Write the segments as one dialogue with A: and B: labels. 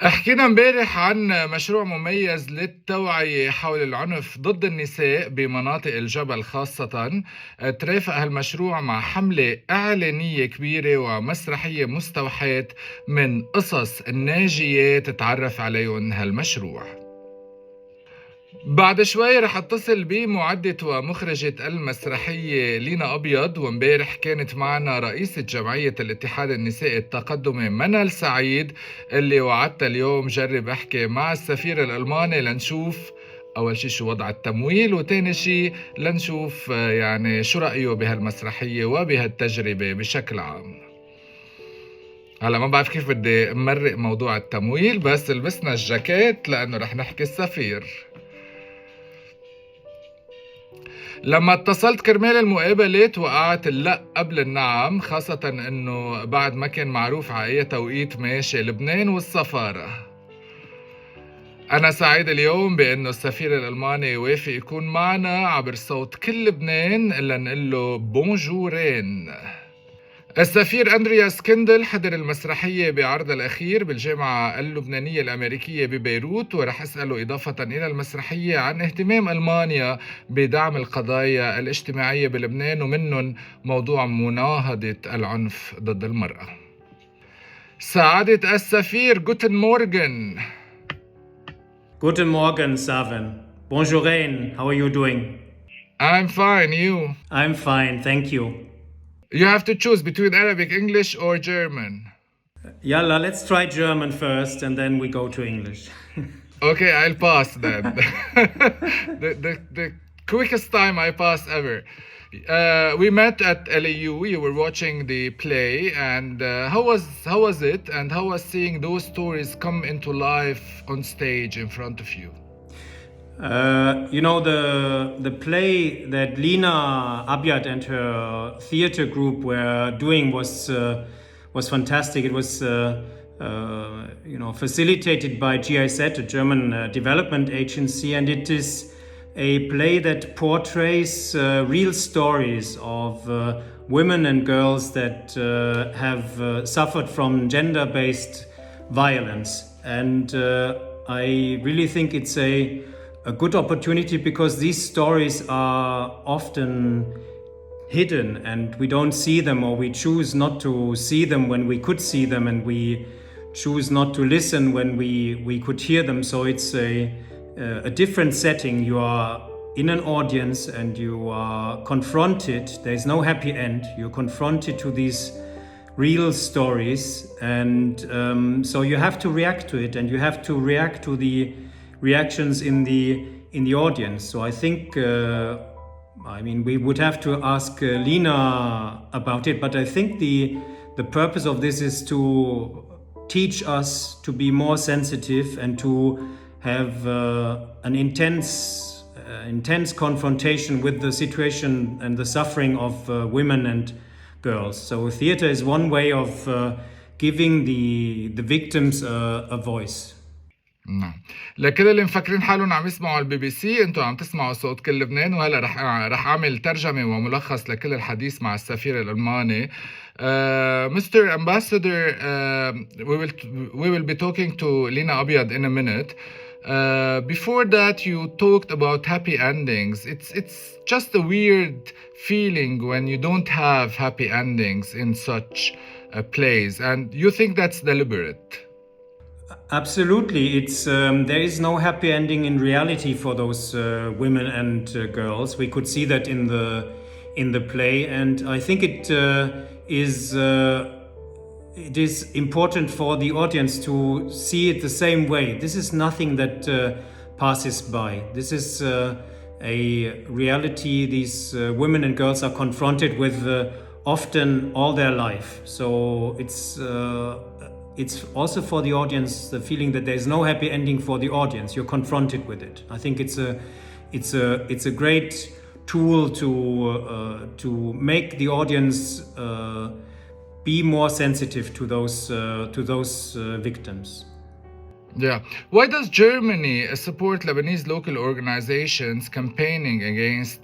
A: حكينا امبارح عن مشروع مميز للتوعية حول العنف ضد النساء بمناطق الجبل خاصة. ترافق هالمشروع مع حملة إعلانية كبيرة ومسرحية مستوحاة من قصص الناجيات تعرف عليهم هالمشروع. بعد شوي رح اتصل بمعدة ومخرجة المسرحية لينا أبيض، وامبارح كانت معنا رئيسة جمعية الاتحاد النسائي التقدمي منال سعيد، اللي وعدت اليوم جرب أحكي مع السفير الألماني لنشوف أول شي شو وضع التمويل، وتاني شي لنشوف يعني شو رأيه بهالمسرحية وبهالتجربة بشكل عام. هلا ما بعرف كيف بدي أمرق موضوع التمويل، بس لبسنا الجاكيت لأنه رح نحكي السفير. لما اتصلت كرمال المقابلة توقعت اللا قبل النعم، خاصة انه بعد ما كان معروف على اي توقيت ماشي لبنان والسفارة. انا سعيد اليوم بانه السفير الالماني يوافق يكون معنا عبر صوت كل لبنان الا نقول له بونجورين. السفير أندرياس كيندل حضر المسرحية بعرضها الأخير بالجامعة اللبنانية الأمريكية ببيروت، ورح أسأله إضافة إلى المسرحية عن اهتمام ألمانيا بدعم القضايا الاجتماعية بلبنان، ومنهم موضوع مناهضة العنف ضد المرأة. سعادة السفير، جوتن مورغن.
B: Guten Morgen, Zaven. Bonjouren, how are you doing?
A: I'm fine, you?
B: I'm fine, thank you.
A: You have to choose between Arabic, English or German.
B: Yalla, let's try German first and then we go to English.
A: Okay, I'll pass then. the quickest time I pass ever. We met at LAU. You were watching the play, and how was it? And how was seeing those stories come into life on stage in front of you?
B: The play that Lina Abyad and her theater group were doing was fantastic. It was facilitated by GIZ, a German development agency, and it is a play that portrays real stories of women and girls that have suffered from gender-based violence. And I really think it's a good opportunity because these stories are often hidden and we don't see them, or we choose not to see them when we could see them, and we choose not to listen when we could hear them. So it's a different setting. You are in an audience and you are confronted. There's no happy end. You're confronted to these real stories, and so you have to react to it, and you have to react to the reactions in the audience. So I think we would have to ask Lina about it, but I think the purpose of this is to teach us to be more sensitive and to have an intense confrontation with the situation and the suffering of women and girls. So theater is one way of giving the victims a voice.
A: نعم. لكل اللي مفكرين حالهم عم يسمعوا على البي بي سي، انتوا عم تسمعوا صوت كل لبنان، وهلا رح اعمل ترجمه وملخص لكل الحديث مع السفير الالماني. Mr. Ambassador, we will be talking to Lina Abyad in a minute. Before that, you talked about happy endings. It's just a weird feeling when you don't have happy endings in such plays, and you think that's deliberate.
B: Absolutely, it's there is no happy ending in reality for those women and girls. We could see that in the play, and I think it is important for the audience to see it the same way. This is nothing that passes by. This is a reality these women and girls are confronted with often all their life. So it's also for the audience the feeling that there's no happy ending for the audience. You're confronted with it. I think it's a great tool to make the audience be more sensitive to those victims.
A: Yeah. Why does Germany support Lebanese local organizations campaigning against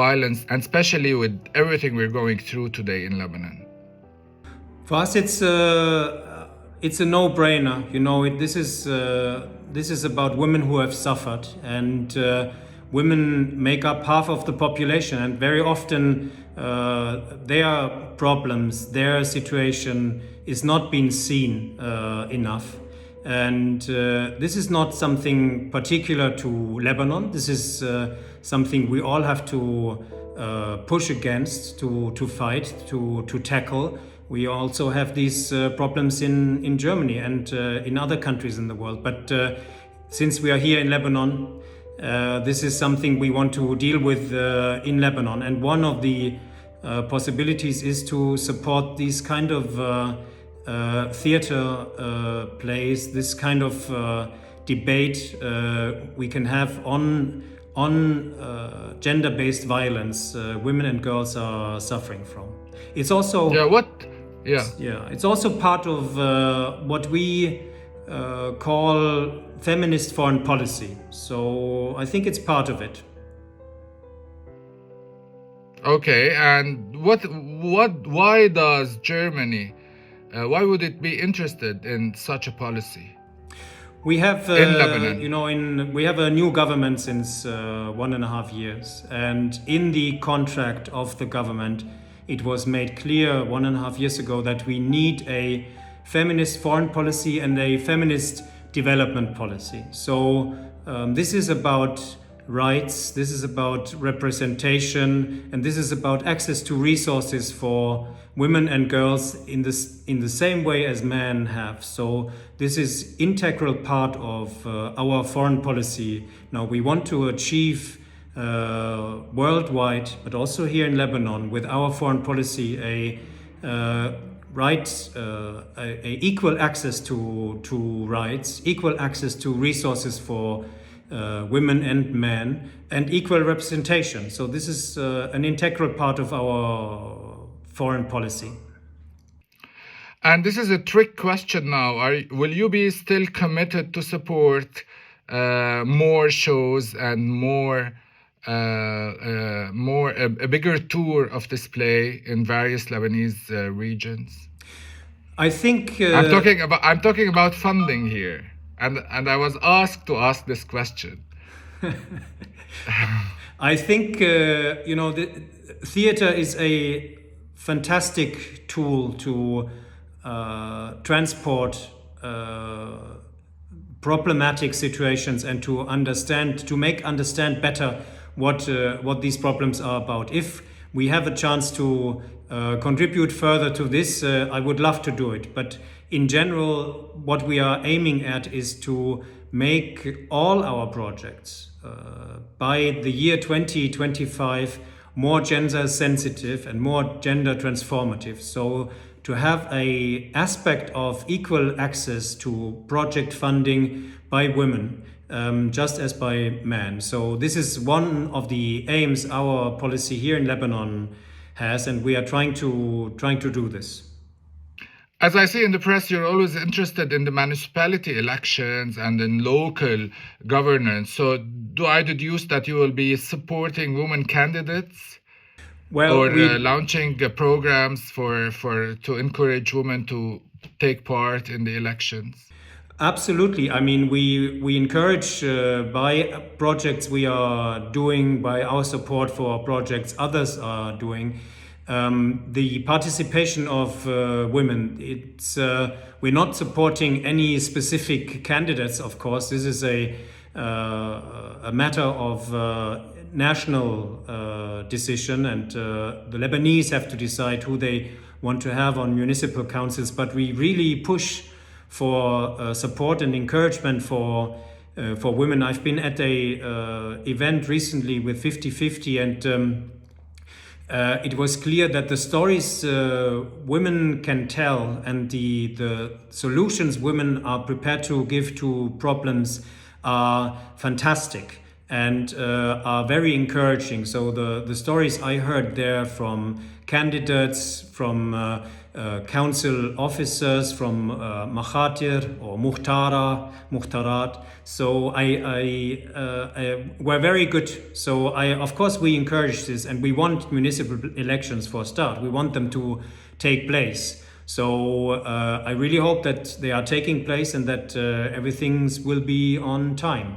A: violence, and especially with everything we're going through today in Lebanon?
B: For us, it's a no-brainer. You know, this is about women who have suffered, and women make up half of the population, and very often their problems, their situation is not being seen enough. And this is not something particular to Lebanon. This is something we all have to push against, to fight, to tackle. We also have these problems in Germany and in other countries in the world. But since we are here in Lebanon, this is something we want to deal with in Lebanon. And one of the possibilities is to support these kind of theater plays, this kind of debate we can have on gender-based violence women and girls are suffering from. It's also it's also part of what we call feminist foreign policy. So I think it's part of it.
A: Okay, and why does Germany, why would it be interested in such a policy?
B: We have,
A: in Lebanon,
B: we have a new government since 1.5 years, and in the contract of the government, it was made clear 1.5 years ago that we need a feminist foreign policy and a feminist development policy. So this is about rights, this is about representation, and this is about access to resources for women and girls in the same way as men have. So this is integral part of our foreign policy. Now we want to achieve worldwide, but also here in Lebanon, with our foreign policy, a equal access to rights, equal access to resources for women and men, and equal representation. So this is an integral part of our foreign policy.
A: And this is a trick question now. Will you be still committed to support more shows and a bigger tour of display in various Lebanese regions?
B: I think
A: I'm talking about funding here, and I was asked to ask this question.
B: I think the theater is a fantastic tool to transport problematic situations and to make understand better what these problems are about. If we have a chance to contribute further to this, I would love to do it. But in general, what we are aiming at is to make all our projects by the year 2025 more gender sensitive and more gender transformative. So to have an aspect of equal access to project funding by women, just as by men. So this is one of the aims our policy here in Lebanon has, and we are trying to do this.
A: As I see in the press, you're always interested in the municipality elections and in local governance. So do I deduce that you will be supporting women candidates? Or launching programs to encourage women to take part in the elections?
B: Absolutely. I mean, we encourage by projects we are doing, by our support for projects others are doing, the participation of women. It's we're not supporting any specific candidates, of course. This is a matter of national decision, and the Lebanese have to decide who they want to have on municipal councils. But we really push for support and encouragement for women. I've been at a event recently with 50-50, and it was clear that the stories women can tell and the solutions women are prepared to give to problems are fantastic and are very encouraging. So the stories I heard there from candidates, from council officers, from Makhatir or Muhtarat. So I were very good. So of course we encourage this, and we want municipal elections for a start. We want them to take place. So I really hope that they are taking place and that everything will be on time.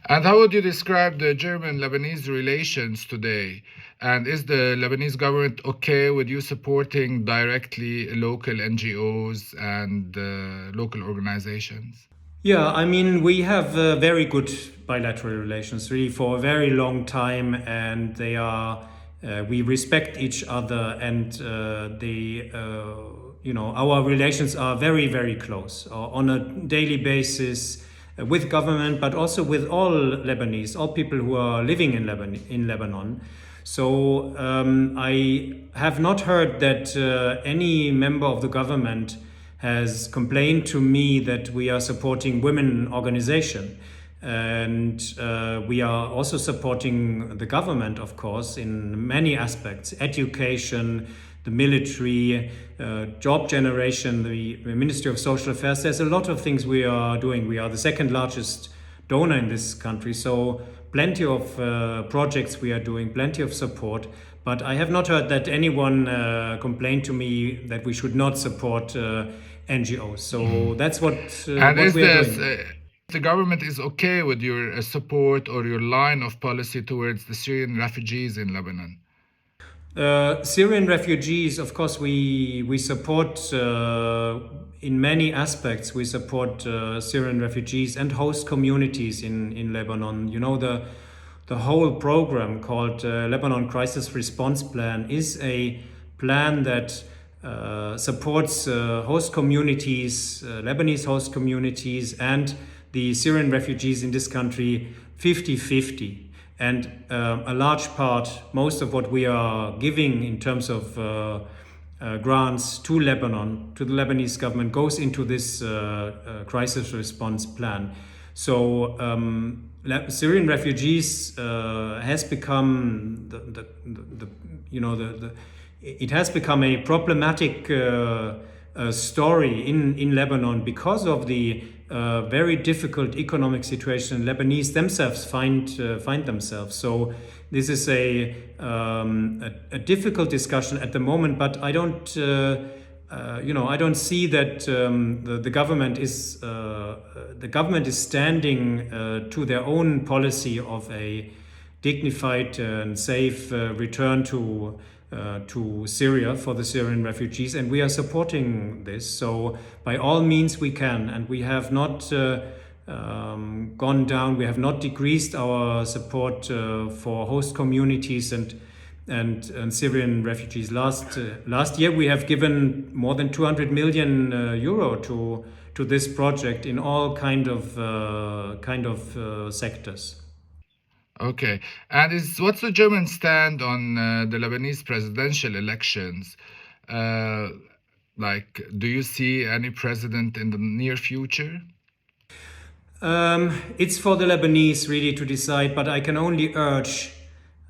A: And how would you describe the German-Lebanese relations today? And is the Lebanese government okay with you supporting directly local NGOs and local organizations?
B: Yeah, I mean, we have very good bilateral relations really for a very long time, and they are, we respect each other, and our relations are very, very close on a daily basis with government, but also with all Lebanese, all people who are living in Lebanon. So I have not heard that any member of the government has complained to me that we are supporting women organization. And we are also supporting the government, of course, in many aspects: education, the military, job generation, the Ministry of Social Affairs. There's a lot of things we are doing. We are the second largest donor in this country, so plenty of projects we are doing, plenty of support. But I have not heard that anyone complained to me that we should not support NGOs. So that's what we are doing.
A: The government is okay with your support or your line of policy towards the Syrian refugees in Lebanon?
B: Syrian refugees, of course, we support in many aspects. We support Syrian refugees and host communities in Lebanon. You know, the whole program called Lebanon Crisis Response Plan is a plan that supports host communities, Lebanese host communities, and the Syrian refugees in this country 50-50. And a large part, most of what we are giving in terms of grants to Lebanon, to the Lebanese government, goes into this crisis response plan. So Syrian refugees has become it has become a problematic story in Lebanon because of the very difficult economic situation Lebanese themselves find themselves. So this is a difficult discussion at the moment, but I don't I don't see that the government is standing to their own policy of a dignified and safe return to Syria for the Syrian refugees, and we are supporting this. So by all means we can, and we have not gone down. We have not decreased our support for host communities and Syrian refugees. Last year we have given more than 200 million euro to this project in all kind of sectors.
A: Okay. And what's the German stand on the Lebanese presidential elections? Do you see any president in the near future?
B: It's for the Lebanese really to decide, but I can only urge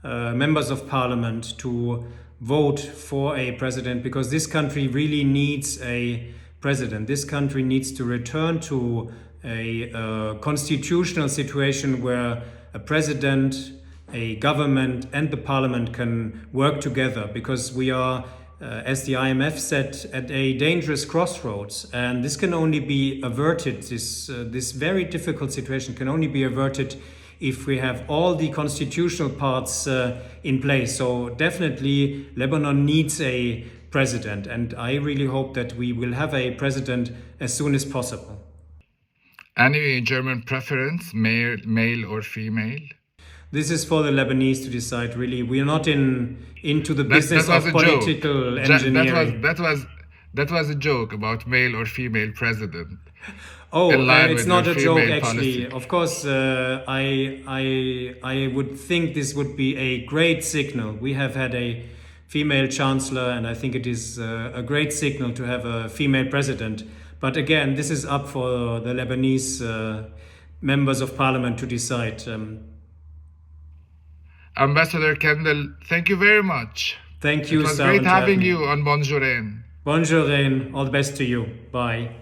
B: members of parliament to vote for a president, because this country really needs a president. This country needs to return to a constitutional situation where a president, a government, and the parliament can work together, because we are, as the IMF said, at a dangerous crossroads, and this can only be averted. This very difficult situation can only be averted if we have all the constitutional parts in place. So definitely Lebanon needs a president, and I really hope that we will have a president as soon as possible.
A: Any German preference, male or female?
B: This is for the Lebanese to decide, really. We are not into the business of political engineering.
A: That was a joke about male or female president.
B: Oh, it's not a joke, actually. Policy. Of course, I would think this would be a great signal. We have had a female chancellor, and I think it is a great signal to have a female president. But again, this is up for the Lebanese members of parliament to decide.
A: Ambassador Kiндл, thank you very much.
B: Thank you,
A: It was great having you on Bonjouren.
B: Bonjouren, all the best to you. Bye.